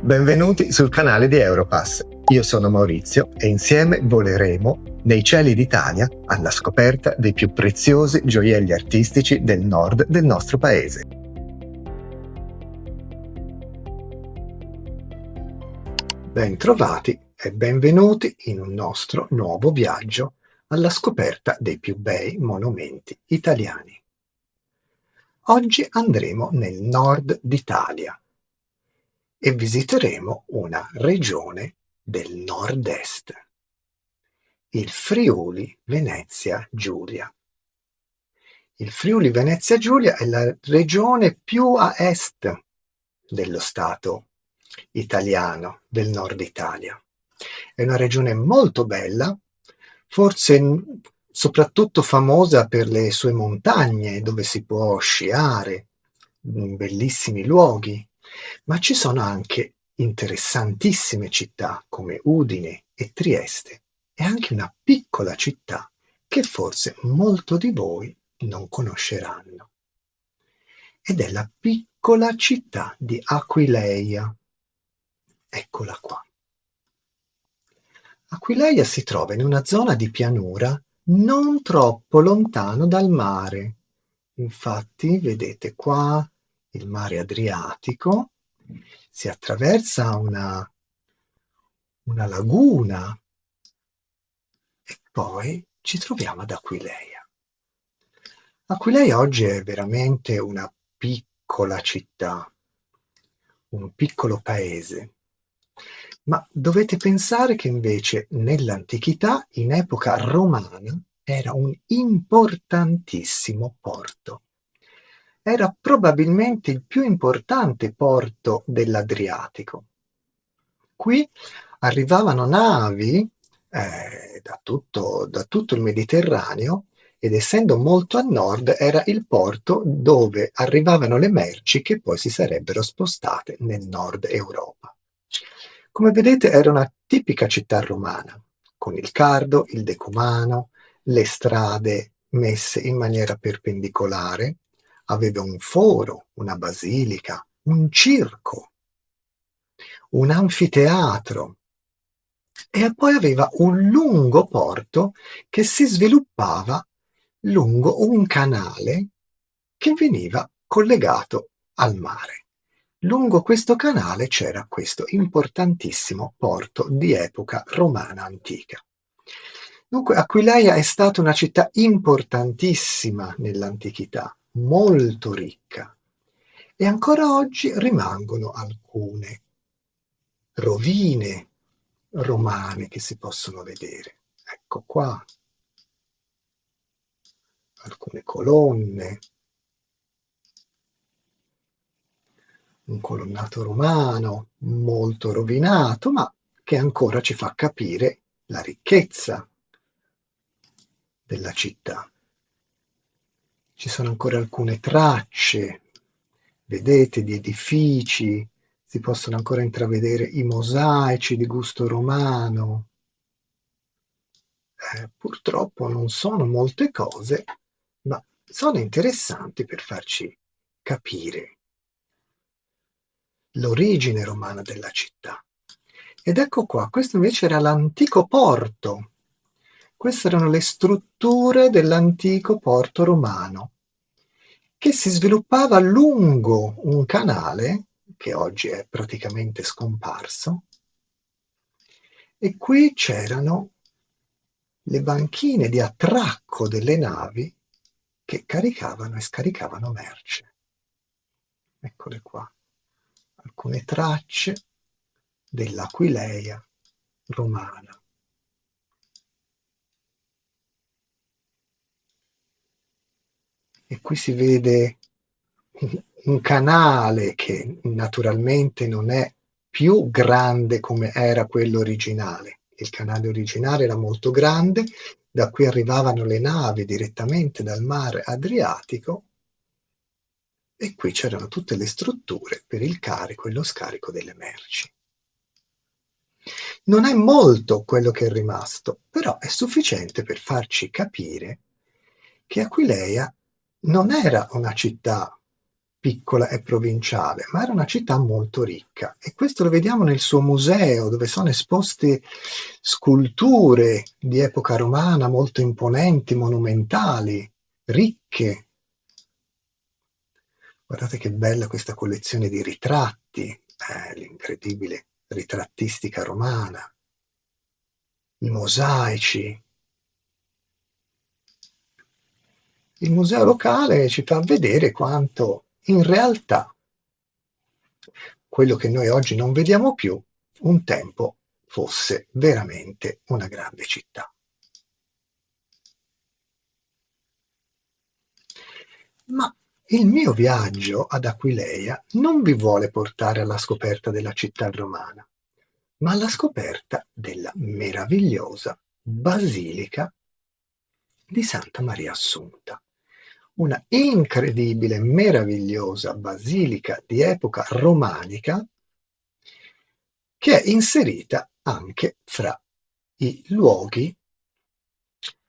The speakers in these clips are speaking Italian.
Benvenuti sul canale di Europass. Io sono Maurizio e insieme voleremo nei cieli d'Italia alla scoperta dei più preziosi gioielli artistici del nord del nostro paese. Bentrovati e benvenuti in un nostro nuovo viaggio alla scoperta dei più bei monumenti italiani. Oggi andremo nel nord d'Italia e visiteremo una regione del nord-est, il Friuli Venezia Giulia. Il Friuli Venezia Giulia è la regione più a est dello Stato italiano, del nord Italia. È una regione molto bella, forse soprattutto famosa per le sue montagne dove si può sciare, bellissimi luoghi, ma ci sono anche interessantissime città come Udine e Trieste e anche una piccola città che forse molto di voi non conosceranno. Ed è la piccola città di Aquileia. Eccola qua. Aquileia si trova in una zona di pianura non troppo lontano dal mare. Infatti, vedete qua il mare Adriatico, si attraversa una laguna e poi ci troviamo ad Aquileia. Aquileia oggi è veramente una piccola città, un piccolo paese, ma dovete pensare che invece nell'antichità, in epoca romana, era un importantissimo porto. Era probabilmente il più importante porto dell'Adriatico. Qui arrivavano navi da tutto il Mediterraneo ed essendo molto a nord era il porto dove arrivavano le merci che poi si sarebbero spostate nel nord Europa. Come vedete era una tipica città romana, con il cardo, il decumano, le strade messe in maniera perpendicolare, aveva un foro, una basilica, un circo, un anfiteatro e poi aveva un lungo porto che si sviluppava lungo un canale che veniva collegato al mare. Lungo questo canale c'era questo importantissimo porto di epoca romana antica. Dunque Aquileia è stata una città importantissima nell'antichità, molto ricca, e ancora oggi rimangono alcune rovine romane che si possono vedere. Ecco qua, alcune colonne, un colonnato romano molto rovinato, ma che ancora ci fa capire la ricchezza della città. Ci sono ancora alcune tracce, vedete, di edifici, si possono ancora intravedere i mosaici di gusto romano. Purtroppo non sono molte cose, ma sono interessanti per farci capire l'origine romana della città. Ed ecco qua, questo invece era l'antico porto. Queste erano le strutture dell'antico porto romano, che si sviluppava lungo un canale, che oggi è praticamente scomparso, e qui c'erano le banchine di attracco delle navi che caricavano e scaricavano merce. Eccole qua, alcune tracce dell'Aquileia romana. E qui si vede un canale che naturalmente non è più grande come era quello originale. Il canale originale era molto grande, da qui arrivavano le navi direttamente dal mare Adriatico e qui c'erano tutte le strutture per il carico e lo scarico delle merci. Non è molto quello che è rimasto, però è sufficiente per farci capire che Aquileia non era una città piccola e provinciale, ma era una città molto ricca, e questo lo vediamo nel suo museo, dove sono esposte sculture di epoca romana molto imponenti, monumentali, ricche. Guardate che bella questa collezione di ritratti, l'incredibile ritrattistica romana, i mosaici. Il museo locale ci fa vedere quanto in realtà quello che noi oggi non vediamo più, un tempo fosse veramente una grande città. Ma il mio viaggio ad Aquileia non vi vuole portare alla scoperta della città romana, ma alla scoperta della meravigliosa Basilica di Santa Maria Assunta. Una incredibile, meravigliosa basilica di epoca romanica che è inserita anche fra i luoghi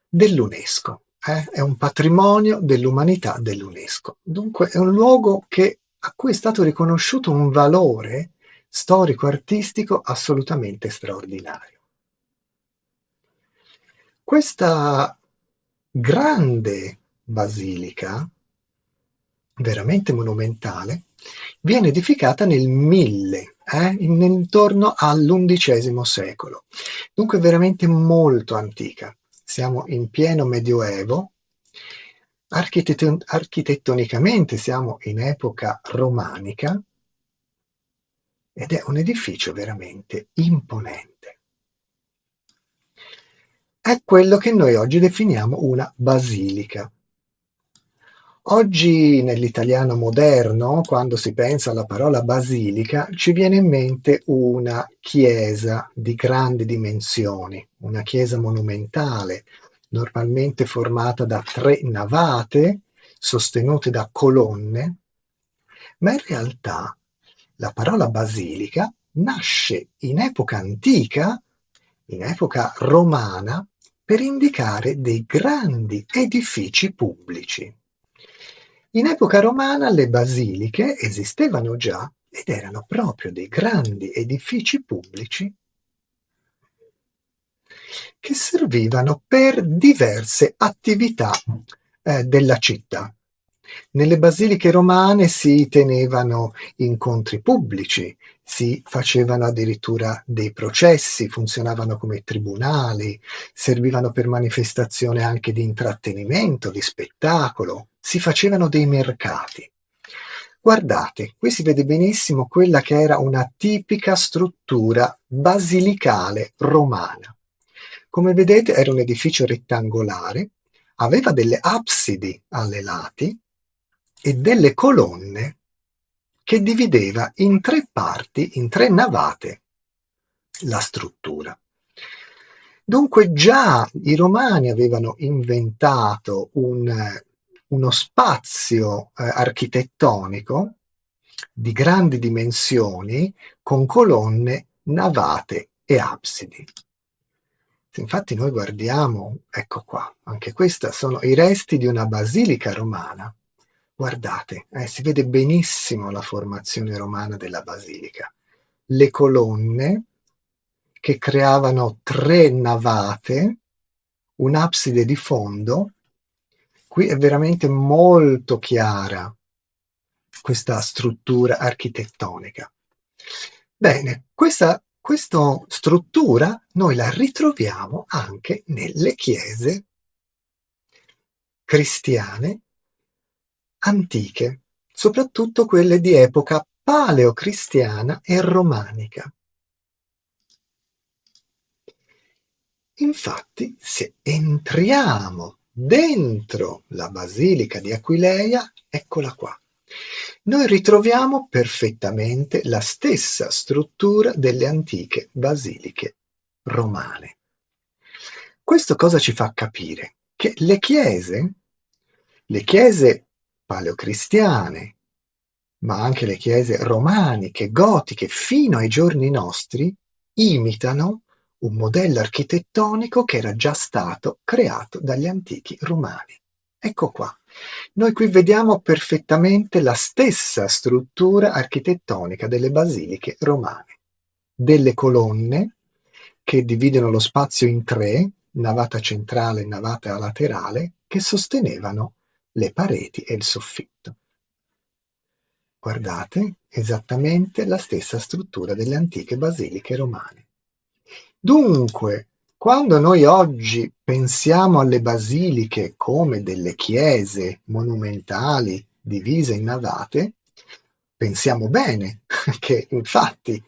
dell'UNESCO. È un patrimonio dell'umanità dell'UNESCO. Dunque è un luogo a cui è stato riconosciuto un valore storico-artistico assolutamente straordinario. Questa grande basilica, veramente monumentale, viene edificata nel 1000, intorno all'undicesimo secolo. Dunque veramente molto antica. Siamo in pieno Medioevo. Architettonicamente siamo in epoca romanica ed è un edificio veramente imponente. È quello che noi oggi definiamo una basilica. Oggi nell'italiano moderno, quando si pensa alla parola basilica, ci viene in mente una chiesa di grandi dimensioni, una chiesa monumentale, normalmente formata da 3 navate sostenute da colonne, ma in realtà la parola basilica nasce in epoca antica, in epoca romana, per indicare dei grandi edifici pubblici. In epoca romana le basiliche esistevano già ed erano proprio dei grandi edifici pubblici che servivano per diverse attività della città. Nelle basiliche romane si tenevano incontri pubblici, si facevano addirittura dei processi, funzionavano come tribunali, servivano per manifestazione anche di intrattenimento, di spettacolo, si facevano dei mercati. Guardate, qui si vede benissimo quella che era una tipica struttura basilicale romana. Come vedete era un edificio rettangolare, aveva delle absidi alle lati e delle colonne che divideva in 3 parti, in 3 navate, la struttura. Dunque già i romani avevano inventato uno spazio architettonico di grandi dimensioni con colonne, navate e absidi. Se infatti noi guardiamo, ecco qua, anche questi sono i resti di una basilica romana. Guardate, si vede benissimo la formazione romana della basilica. Le colonne che creavano 3 navate, un'abside di fondo. Qui è veramente molto chiara questa struttura architettonica. Bene, questa struttura noi la ritroviamo anche nelle chiese cristiane antiche, soprattutto quelle di epoca paleocristiana e romanica. Infatti, se entriamo dentro la Basilica di Aquileia, eccola qua, noi ritroviamo perfettamente la stessa struttura delle antiche basiliche romane. Questo cosa ci fa capire? Che le chiese paleocristiane, ma anche le chiese romaniche, gotiche, fino ai giorni nostri, imitano un modello architettonico che era già stato creato dagli antichi romani. Ecco qua. Noi qui vediamo perfettamente la stessa struttura architettonica delle basiliche romane. Delle colonne che dividono lo spazio in tre, navata centrale e navata laterale, che sostenevano le pareti e il soffitto. Guardate, esattamente la stessa struttura delle antiche basiliche romane. Dunque, quando noi oggi pensiamo alle basiliche come delle chiese monumentali divise in navate, pensiamo bene che infatti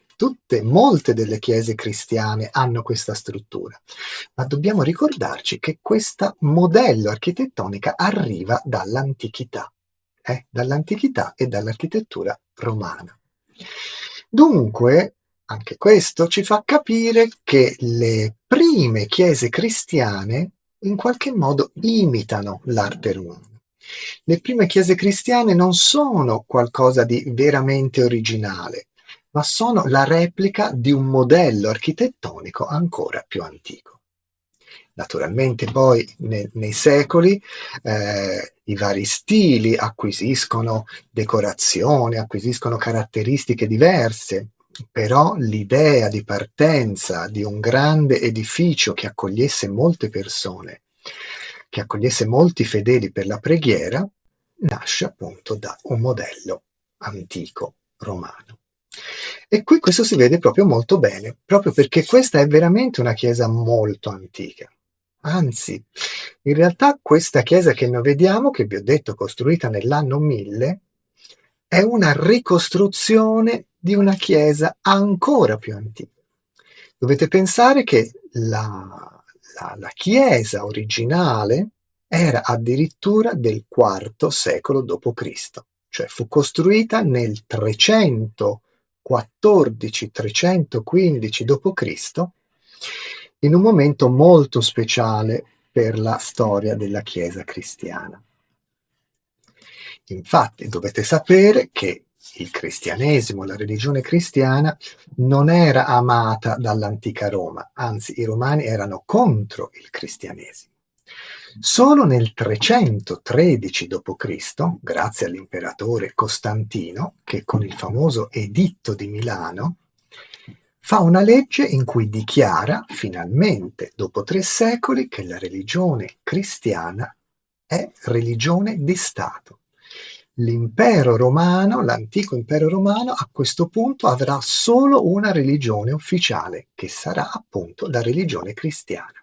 molte delle chiese cristiane hanno questa struttura, ma dobbiamo ricordarci che questa modello architettonica arriva dall'antichità e dall'architettura romana. Dunque, anche questo ci fa capire che le prime chiese cristiane in qualche modo imitano l'arte romana. Le prime chiese cristiane non sono qualcosa di veramente originale, ma sono la replica di un modello architettonico ancora più antico. Naturalmente poi nei secoli i vari stili acquisiscono decorazione, acquisiscono caratteristiche diverse, però l'idea di partenza di un grande edificio che accogliesse molte persone, che accogliesse molti fedeli per la preghiera, nasce appunto da un modello antico romano. E qui questo si vede proprio molto bene, proprio perché questa è veramente una chiesa molto antica. Anzi, in realtà questa chiesa che noi vediamo, che vi ho detto costruita nell'anno 1000, è una ricostruzione di una chiesa ancora più antica. Dovete pensare che la chiesa originale era addirittura del IV secolo d.C., cioè fu costruita nel 314-315 d.C., in un momento molto speciale per la storia della Chiesa cristiana. Infatti dovete sapere che il cristianesimo, la religione cristiana, non era amata dall'antica Roma, anzi i romani erano contro il cristianesimo. Solo nel 313 d.C., grazie all'imperatore Costantino, che con il famoso Editto di Milano fa una legge in cui dichiara finalmente, dopo 3 secoli, che la religione cristiana è religione di Stato. L'impero romano, l'antico impero romano, a questo punto avrà solo una religione ufficiale, che sarà appunto la religione cristiana.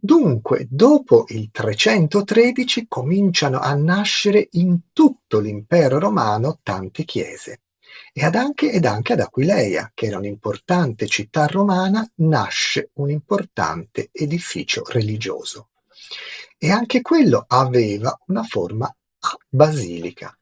Dunque, dopo il 313 cominciano a nascere in tutto l'impero romano tante chiese. Ed anche ad Aquileia, che era un'importante città romana, nasce un importante edificio religioso. E anche quello aveva una forma a basilica.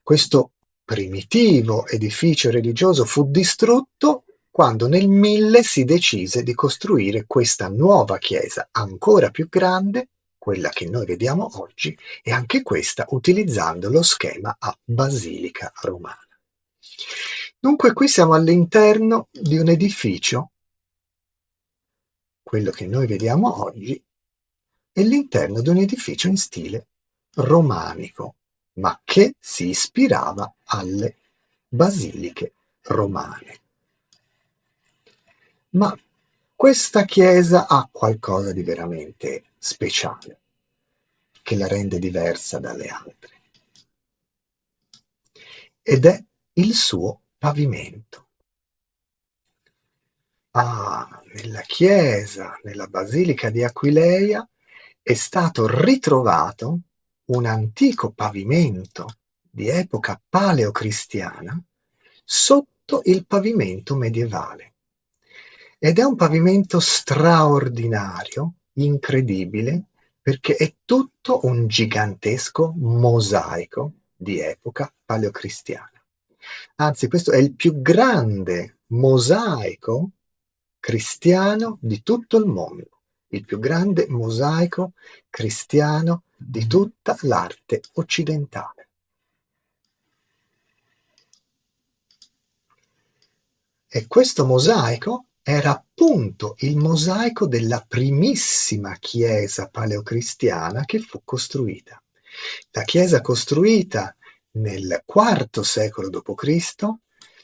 Questo primitivo edificio religioso fu distrutto quando nel 1000 si decise di costruire questa nuova chiesa ancora più grande, quella che noi vediamo oggi, e anche questa utilizzando lo schema a basilica romana. Dunque qui siamo all'interno di un edificio, quello che noi vediamo oggi, è l'interno di un edificio in stile romanico, ma che si ispirava alle basiliche romane. Ma questa chiesa ha qualcosa di veramente speciale, che la rende diversa dalle altre, ed è il suo pavimento. Nella chiesa, nella basilica di Aquileia, è stato ritrovato un antico pavimento di epoca paleocristiana sotto il pavimento medievale. Ed è un pavimento straordinario, incredibile, perché è tutto un gigantesco mosaico di epoca paleocristiana. Anzi, questo è il più grande mosaico cristiano di tutto il mondo, il più grande mosaico cristiano di tutta l'arte occidentale. E questo mosaico era appunto il mosaico della primissima chiesa paleocristiana che fu costruita. La chiesa costruita nel IV secolo d.C.,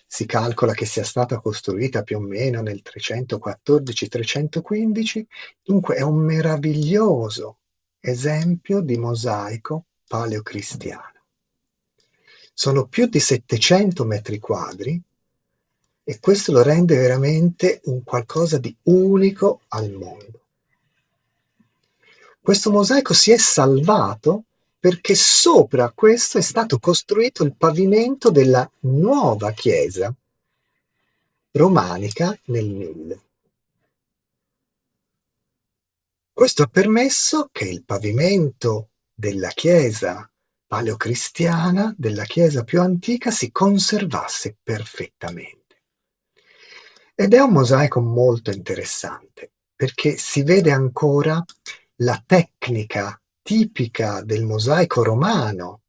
si calcola che sia stata costruita più o meno nel 314-315, dunque è un meraviglioso esempio di mosaico paleocristiano. Sono più di 700 metri quadri e questo lo rende veramente un qualcosa di unico al mondo. Questo mosaico si è salvato perché sopra questo è stato costruito il pavimento della nuova chiesa romanica nel 1000. Questo ha permesso che il pavimento della chiesa paleocristiana, della chiesa più antica, si conservasse perfettamente. Ed è un mosaico molto interessante, perché si vede ancora la tecnica tipica del mosaico romano.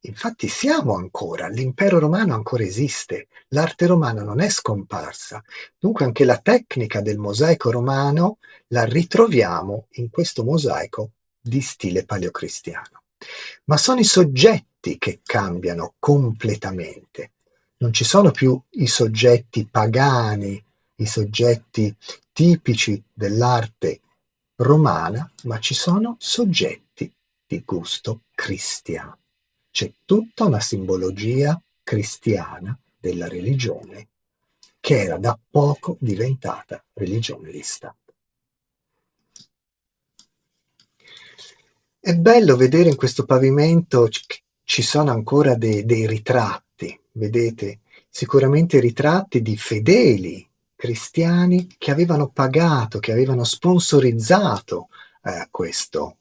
Infatti siamo ancora, l'impero romano ancora esiste, l'arte romana non è scomparsa, dunque anche la tecnica del mosaico romano la ritroviamo in questo mosaico di stile paleocristiano. Ma sono i soggetti che cambiano completamente. Non ci sono più i soggetti pagani, i soggetti tipici dell'arte romana, ma ci sono soggetti di gusto cristiano. C'è tutta una simbologia cristiana della religione che era da poco diventata religione di Stato. È bello vedere in questo pavimento ci sono ancora dei ritratti, vedete? Sicuramente ritratti di fedeli cristiani che avevano pagato, che avevano sponsorizzato questo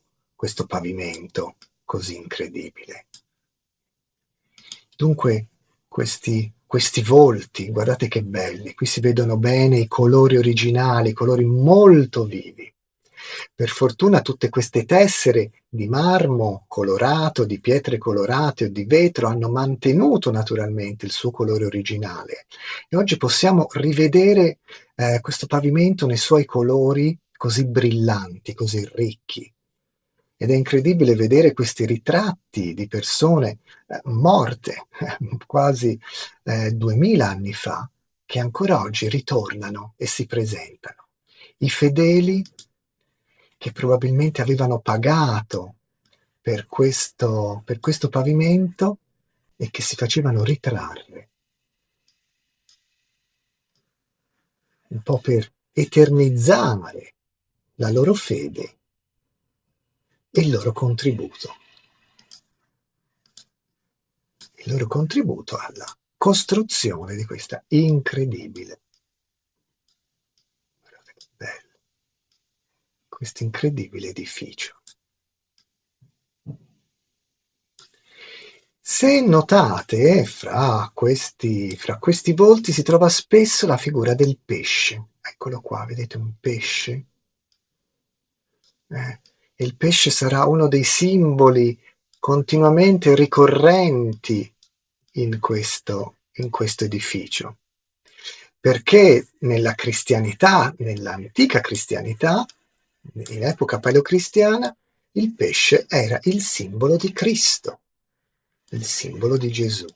pavimento così incredibile. Dunque questi volti, guardate che belli, qui si vedono bene i colori originali, colori molto vivi. Per fortuna tutte queste tessere di marmo colorato, di pietre colorate o di vetro hanno mantenuto naturalmente il suo colore originale e oggi possiamo rivedere questo pavimento nei suoi colori così brillanti, così ricchi. Ed è incredibile vedere questi ritratti di persone morte quasi 2000 anni fa, che ancora oggi ritornano e si presentano. I fedeli che probabilmente avevano pagato per questo pavimento e che si facevano ritrarre, un po' per eternizzare la loro fede e il loro contributo alla costruzione di questa incredibile, guardate che bello, questo incredibile edificio. Se notate, fra questi volti si trova spesso la figura del pesce. Eccolo qua, vedete un pesce? E il pesce sarà uno dei simboli continuamente ricorrenti in questo edificio, perché nella cristianità, nell'antica cristianità, in epoca paleocristiana, il pesce era il simbolo di Cristo, il simbolo di Gesù.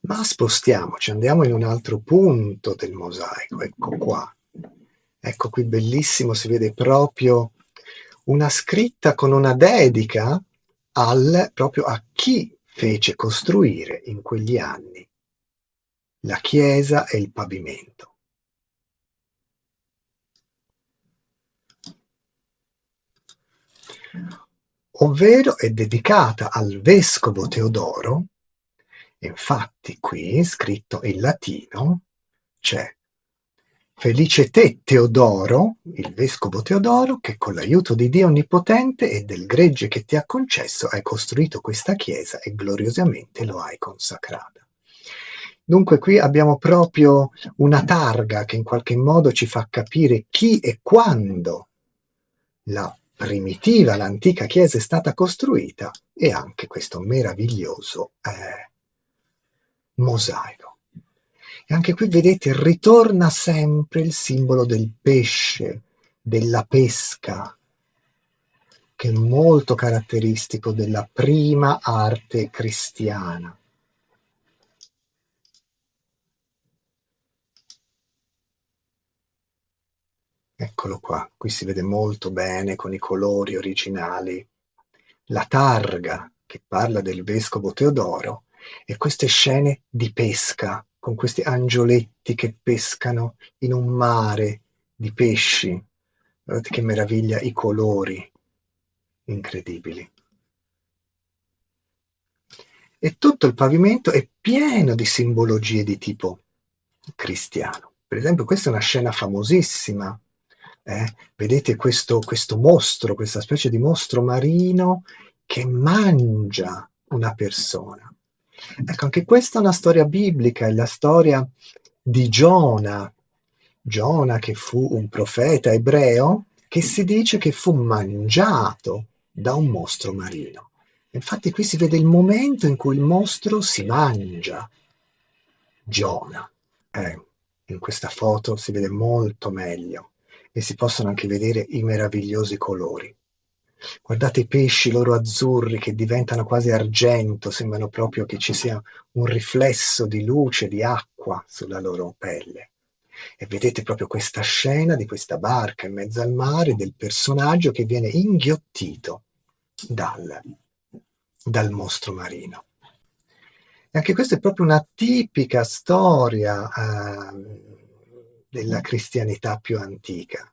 Ma spostiamoci, andiamo in un altro punto del mosaico, ecco qua. Ecco qui bellissimo, si vede proprio una scritta con una dedica proprio a chi fece costruire in quegli anni la chiesa e il pavimento. Ovvero è dedicata al vescovo Teodoro. Infatti qui, scritto in latino, c'è Felice te, Teodoro, il vescovo Teodoro, che con l'aiuto di Dio Onnipotente e del gregge che ti ha concesso hai costruito questa chiesa e gloriosamente lo hai consacrata. Dunque qui abbiamo proprio una targa che in qualche modo ci fa capire chi e quando l'ha primitiva l'antica chiesa è stata costruita, e anche questo meraviglioso mosaico. E anche qui vedete ritorna sempre il simbolo del pesce, della pesca, che è molto caratteristico della prima arte cristiana. Eccolo qua, qui si vede molto bene con i colori originali, la targa che parla del vescovo Teodoro e queste scene di pesca con questi angioletti che pescano in un mare di pesci. Guardate che meraviglia, i colori incredibili. E tutto il pavimento è pieno di simbologie di tipo cristiano. Per esempio, questa è una scena famosissima. Vedete questo mostro, questa specie di mostro marino che mangia una persona. Ecco, anche questa è una storia biblica, è la storia di Giona. Giona, che fu un profeta ebreo, che si dice che fu mangiato da un mostro marino. Infatti qui si vede il momento in cui il mostro si mangia Giona. In questa foto si vede molto meglio e si possono anche vedere i meravigliosi colori. Guardate i pesci loro azzurri che diventano quasi argento, sembrano proprio che ci sia un riflesso di luce, di acqua sulla loro pelle. E vedete proprio questa scena di questa barca in mezzo al mare, del personaggio che viene inghiottito dal mostro marino. E anche questa è proprio una tipica storia della cristianità più antica.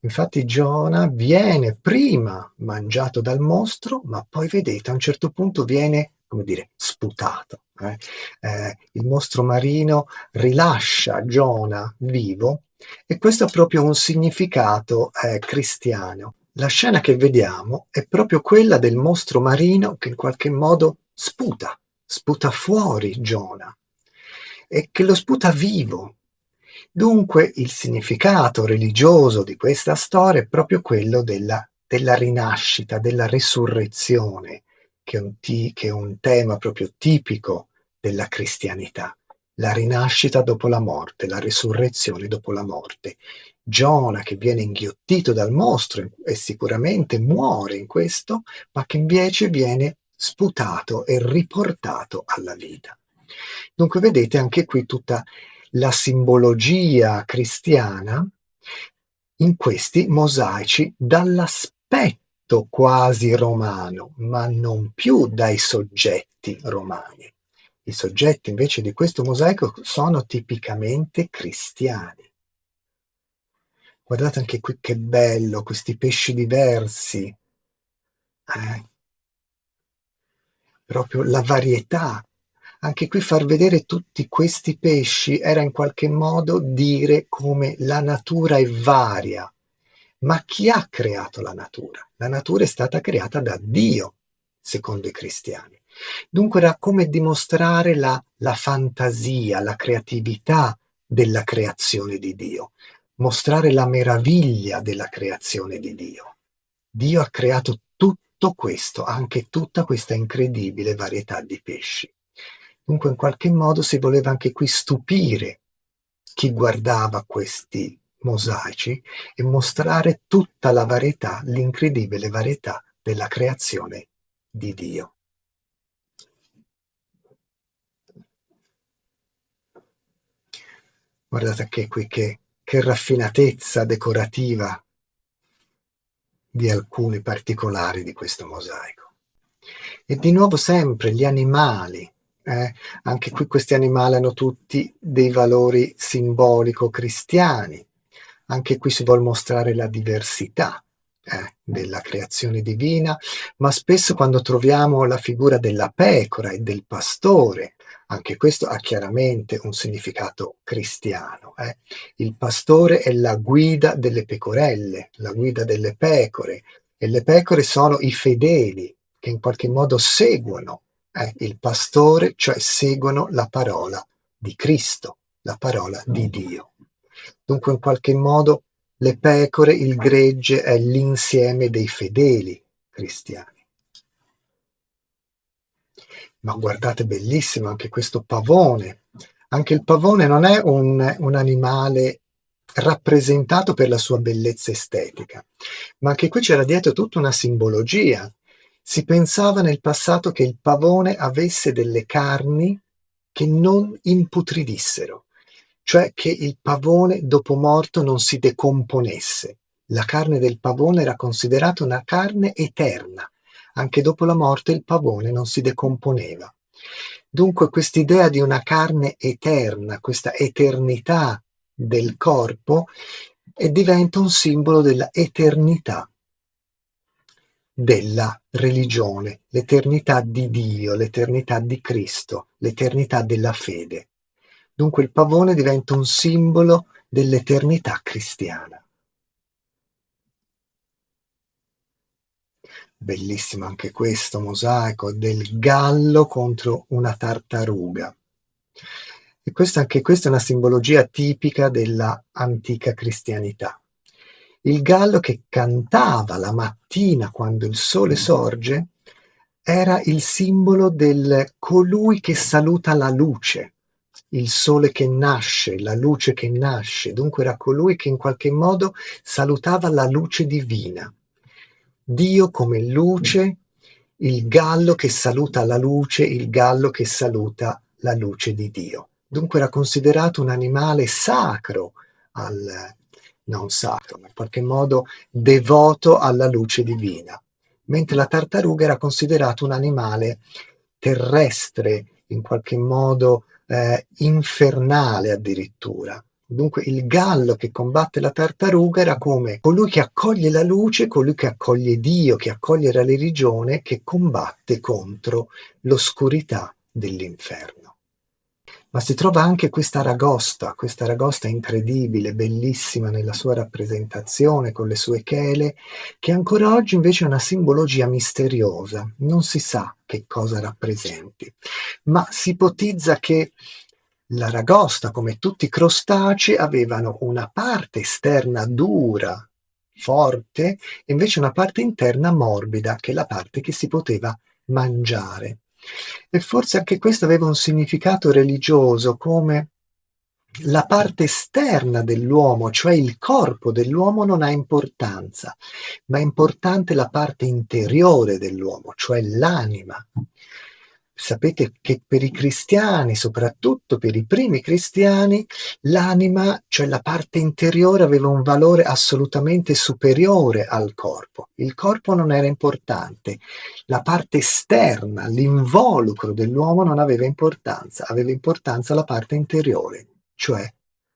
Infatti Giona viene prima mangiato dal mostro, ma poi vedete a un certo punto viene, come dire, sputato. Il mostro marino rilascia Giona vivo e questo ha proprio un significato cristiano. La scena che vediamo è proprio quella del mostro marino che in qualche modo sputa fuori Giona e che lo sputa vivo. Dunque il significato religioso di questa storia è proprio quello della rinascita, della resurrezione, che è un tema proprio tipico della cristianità. La rinascita dopo la morte, la resurrezione dopo la morte. Giona che viene inghiottito dal mostro e sicuramente muore in questo, ma che invece viene sputato e riportato alla vita. Dunque vedete anche qui tutta la simbologia cristiana in questi mosaici dall'aspetto quasi romano, ma non più dai soggetti romani. I soggetti invece di questo mosaico sono tipicamente cristiani. Guardate anche qui che bello, questi pesci diversi. Proprio la varietà. Anche qui far vedere tutti questi pesci era in qualche modo dire come la natura è varia. Ma chi ha creato la natura? La natura è stata creata da Dio, secondo i cristiani. Dunque era come dimostrare la fantasia, la creatività della creazione di Dio, mostrare la meraviglia della creazione di Dio. Dio ha creato tutto questo, anche tutta questa incredibile varietà di pesci. Dunque in qualche modo si voleva anche qui stupire chi guardava questi mosaici e mostrare tutta la varietà, l'incredibile varietà della creazione di Dio. Guardate anche qui che raffinatezza decorativa di alcuni particolari di questo mosaico. E di nuovo sempre gli animali. Anche qui questi animali hanno tutti dei valori simbolico-cristiani. Anche qui si vuol mostrare la diversità della creazione divina, ma spesso quando troviamo la figura della pecora e del pastore, anche questo ha chiaramente un significato cristiano. Il pastore è la guida delle pecorelle, la guida delle pecore, e le pecore sono i fedeli che in qualche modo seguono il pastore, cioè seguono la parola di Cristo, la parola di Dio. Dunque in qualche modo le pecore, il gregge è l'insieme dei fedeli cristiani. Ma guardate, bellissimo anche questo pavone. Anche il pavone non è un animale rappresentato per la sua bellezza estetica, ma anche qui c'era dietro tutta una simbologia. Si pensava nel passato che il pavone avesse delle carni che non imputridissero, cioè che il pavone dopo morto non si decomponesse. La carne del pavone era considerata una carne eterna. Anche dopo la morte il pavone non si decomponeva. Dunque quest'idea di una carne eterna, questa eternità del corpo, diventa un simbolo della eternità della religione, l'eternità di Dio, l'eternità di Cristo, l'eternità della fede. Dunque il pavone diventa un simbolo dell'eternità cristiana. Bellissimo anche questo mosaico del gallo contro una tartaruga. E anche questa è una simbologia tipica della antica cristianità. Il gallo che cantava la mattina quando il sole sorge era il simbolo del colui che saluta la luce, il sole che nasce, la luce che nasce. Dunque era colui che in qualche modo salutava la luce divina. Dio come luce, il gallo che saluta la luce, il gallo che saluta la luce di Dio. Dunque era considerato un animale sacro, non sacro, ma in qualche modo devoto alla luce divina, mentre la tartaruga era considerato un animale terrestre, in qualche modo infernale addirittura. Dunque il gallo che combatte la tartaruga era come colui che accoglie la luce, colui che accoglie Dio, che accoglie la religione, che combatte contro l'oscurità dell'inferno. Ma si trova anche questa ragosta incredibile, bellissima nella sua rappresentazione, con le sue chele, che ancora oggi invece è una simbologia misteriosa, non si sa che cosa rappresenti, ma si ipotizza che la ragosta, come tutti i crostacei, avevano una parte esterna dura, forte, e invece una parte interna morbida, che è la parte che si poteva mangiare. E forse anche questo aveva un significato religioso, come la parte esterna dell'uomo, cioè il corpo dell'uomo, non ha importanza, ma è importante la parte interiore dell'uomo, cioè l'anima. Sapete che per i cristiani, soprattutto per i primi cristiani, l'anima, cioè la parte interiore, aveva un valore assolutamente superiore al corpo. Il corpo non era importante, la parte esterna, l'involucro dell'uomo non aveva importanza la parte interiore, cioè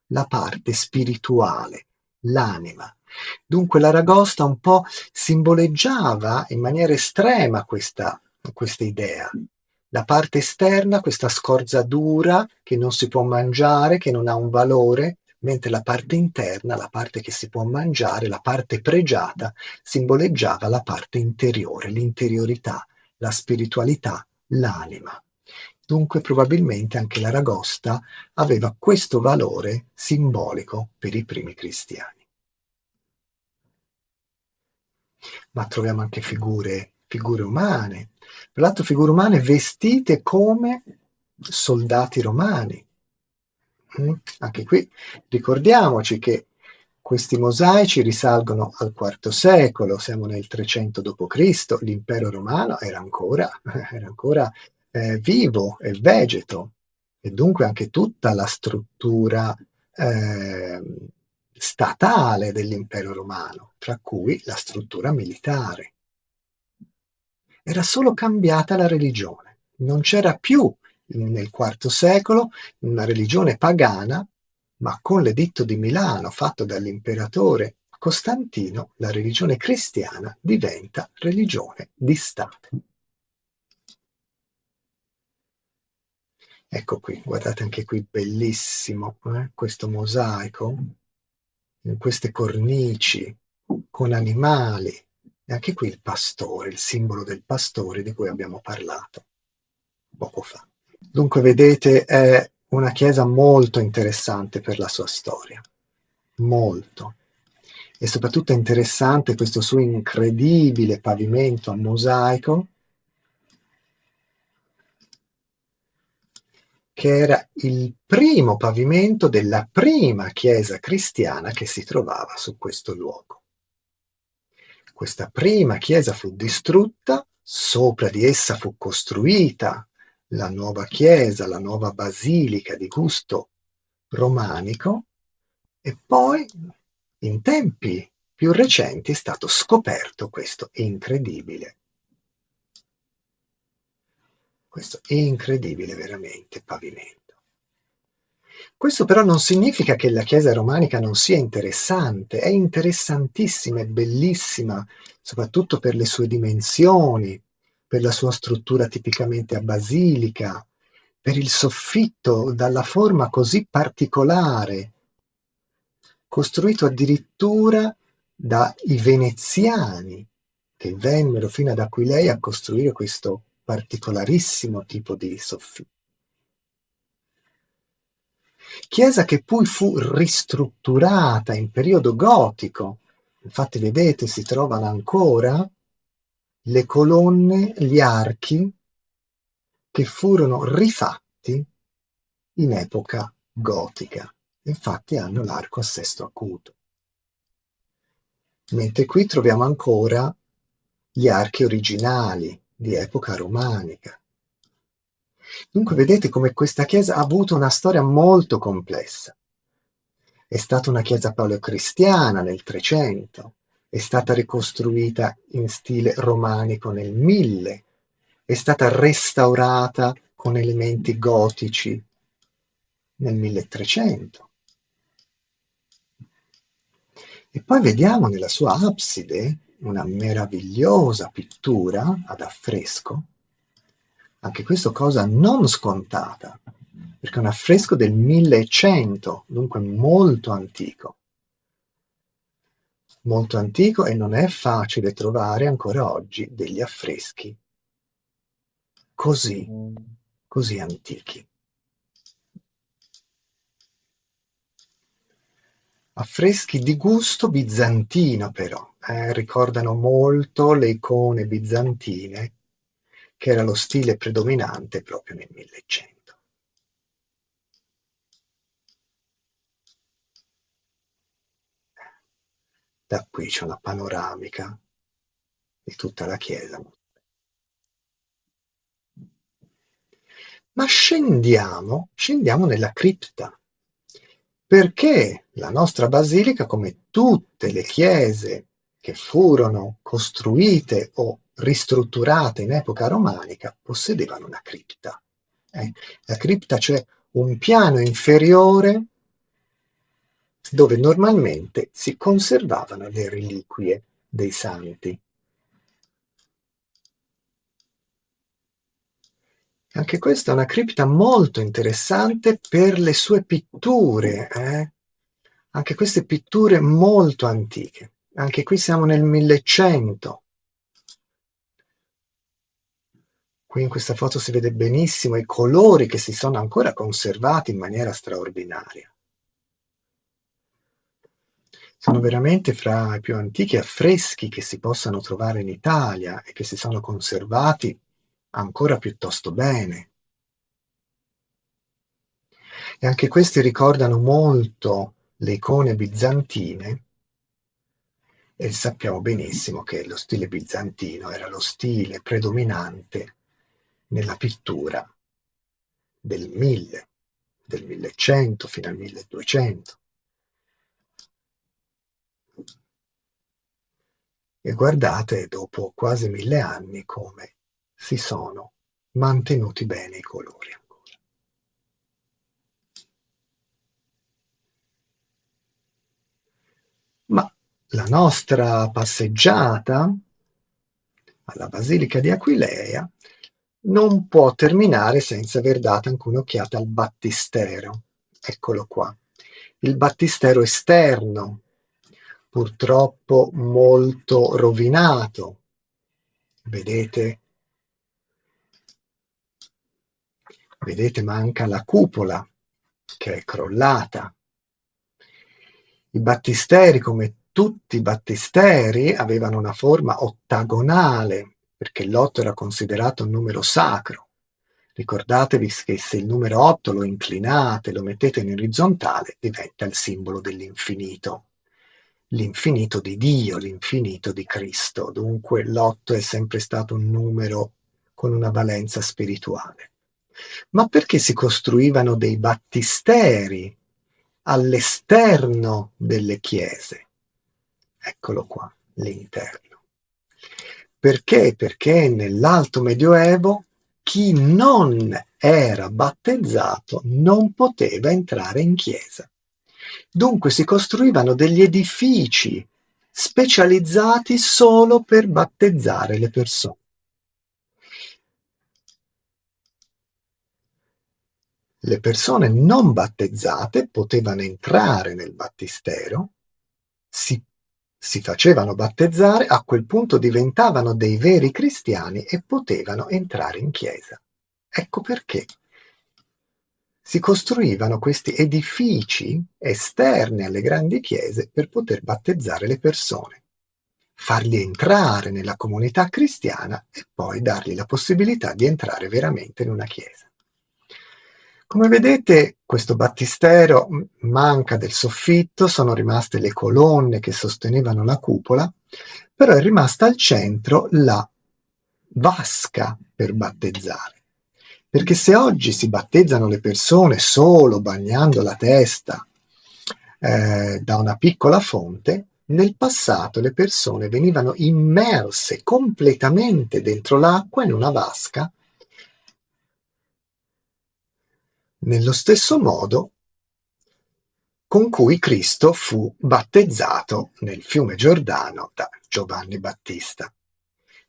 la parte spirituale, l'anima. Dunque l'aragosta un po' simboleggiava in maniera estrema questa idea. La parte esterna, questa scorza dura che non si può mangiare, che non ha un valore, mentre la parte interna, la parte che si può mangiare, la parte pregiata, simboleggiava la parte interiore, l'interiorità, la spiritualità, l'anima. Dunque probabilmente anche l'aragosta aveva questo valore simbolico per i primi cristiani. Ma troviamo anche figure umane, tra l'altro figure umane vestite come soldati romani. Anche qui ricordiamoci che questi mosaici risalgono al IV secolo, siamo nel 300 d.C., l'impero romano era ancora vivo e vegeto, e dunque anche tutta la struttura eh, statale dell'impero romano, tra cui la struttura militare. Era solo cambiata la religione, non c'era più nel IV secolo una religione pagana, ma con l'editto di Milano fatto dall'imperatore Costantino, la religione cristiana diventa religione di Stato. Ecco qui, guardate anche qui, bellissimo, questo mosaico, in queste cornici, con animali, e anche qui il pastore, il simbolo del pastore di cui abbiamo parlato poco fa. Dunque vedete, è una chiesa molto interessante per la sua storia, molto. E soprattutto è interessante questo suo incredibile pavimento a mosaico, che era il primo pavimento della prima chiesa cristiana che si trovava su questo luogo. Questa prima chiesa fu distrutta, sopra di essa fu costruita la nuova chiesa, la nuova basilica di gusto romanico, e poi in tempi più recenti è stato scoperto questo incredibile veramente pavimento. Questo però non significa che la chiesa romanica non sia interessante, è interessantissima, è bellissima, soprattutto per le sue dimensioni, per la sua struttura tipicamente a basilica, per il soffitto dalla forma così particolare, costruito addirittura dai veneziani, che vennero fino ad Aquileia a costruire questo particolarissimo tipo di soffitto. Chiesa che poi fu ristrutturata in periodo gotico. Infatti vedete, si trovano ancora le colonne, gli archi che furono rifatti in epoca gotica. Infatti hanno l'arco a sesto acuto. Mentre qui troviamo ancora gli archi originali di epoca romanica. Dunque vedete come questa chiesa ha avuto una storia molto complessa. È stata una chiesa paleocristiana nel 300, è stata ricostruita in stile romanico nel 1000, è stata restaurata con elementi gotici nel 1300. E poi vediamo nella sua abside una meravigliosa pittura ad affresco, anche questo cosa non scontata, perché è un affresco del 1100, dunque molto antico e non è facile trovare ancora oggi degli affreschi così antichi. Affreschi di gusto bizantino però, ricordano molto le icone bizantine, che era lo stile predominante proprio nel 1100. Da qui c'è una panoramica di tutta la chiesa. Ma scendiamo nella cripta, perché la nostra basilica, come tutte le chiese che furono costruite o ristrutturate in epoca romanica, possedevano una cripta. La cripta, cioè un piano inferiore dove normalmente si conservavano le reliquie dei santi. Anche questa è una cripta molto interessante per le sue pitture, anche queste pitture molto antiche. Anche qui siamo nel 1100. Qui in questa foto si vede benissimo i colori che si sono ancora conservati in maniera straordinaria. Sono veramente fra i più antichi affreschi che si possano trovare in Italia e che si sono conservati ancora piuttosto bene. E anche questi ricordano molto le icone bizantine, e sappiamo benissimo che lo stile bizantino era lo stile predominante nella pittura del 1000, del 1100 fino al 1200. E guardate dopo quasi 1000 anni come si sono mantenuti bene i colori ancora. Ma la nostra passeggiata alla Basilica di Aquileia non può terminare senza aver dato anche un'occhiata al battistero. Eccolo qua. Il battistero esterno, purtroppo molto rovinato. Vedete? Vedete, manca la cupola che è crollata. I battisteri, come Tutti i battisteri avevano una forma ottagonale, perché l'8 era considerato un numero sacro. Ricordatevi che se il numero 8 lo inclinate, lo mettete in orizzontale, diventa il simbolo dell'infinito. L'infinito di Dio, l'infinito di Cristo. Dunque l'8 è sempre stato un numero con una valenza spirituale. Ma perché si costruivano dei battisteri all'esterno delle chiese? Eccolo qua, l'interno. Perché? Perché nell'Alto Medioevo chi non era battezzato non poteva entrare in chiesa. Dunque si costruivano degli edifici specializzati solo per battezzare le persone. Le persone non battezzate potevano entrare nel battistero, si facevano battezzare, a quel punto diventavano dei veri cristiani e potevano entrare in chiesa. Ecco perché si costruivano questi edifici esterni alle grandi chiese per poter battezzare le persone, farli entrare nella comunità cristiana e poi dargli la possibilità di entrare veramente in una chiesa. Come vedete, questo battistero manca del soffitto, sono rimaste le colonne che sostenevano la cupola, però è rimasta al centro la vasca per battezzare. Perché se oggi si battezzano le persone solo bagnando la testa da una piccola fonte, nel passato le persone venivano immerse completamente dentro l'acqua in una vasca, nello stesso modo con cui Cristo fu battezzato nel fiume Giordano da Giovanni Battista.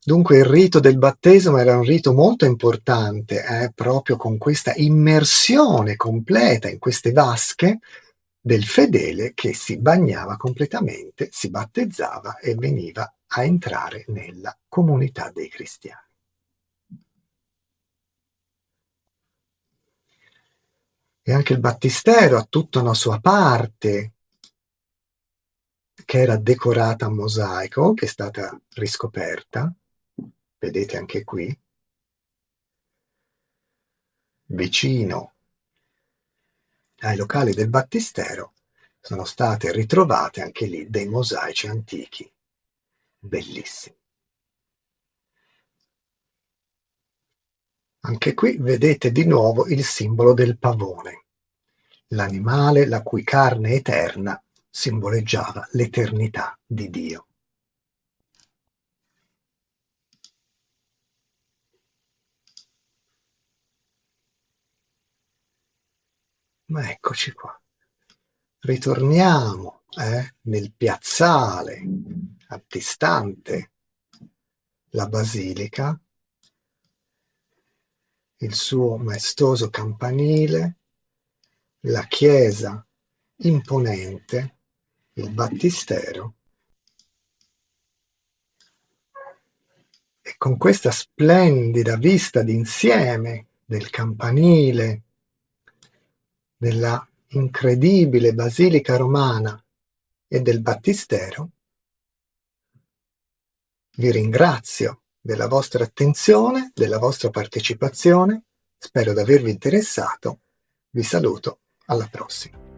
Dunque il rito del battesimo era un rito molto importante, proprio con questa immersione completa in queste vasche del fedele che si bagnava completamente, si battezzava e veniva a entrare nella comunità dei cristiani. E anche il battistero ha tutta una sua parte che era decorata a mosaico, che è stata riscoperta, vedete anche qui, vicino ai locali del battistero sono state ritrovate anche lì dei mosaici antichi, bellissimi. Anche qui vedete di nuovo il simbolo del pavone, l'animale la cui carne eterna simboleggiava l'eternità di Dio. Ma eccoci qua. Ritorniamo nel piazzale antistante la basilica, il suo maestoso campanile, la chiesa imponente, il battistero, e con questa splendida vista d'insieme del campanile, della incredibile basilica romana e del battistero, vi ringrazio della vostra attenzione, della vostra partecipazione, spero di avervi interessato, vi saluto, alla prossima.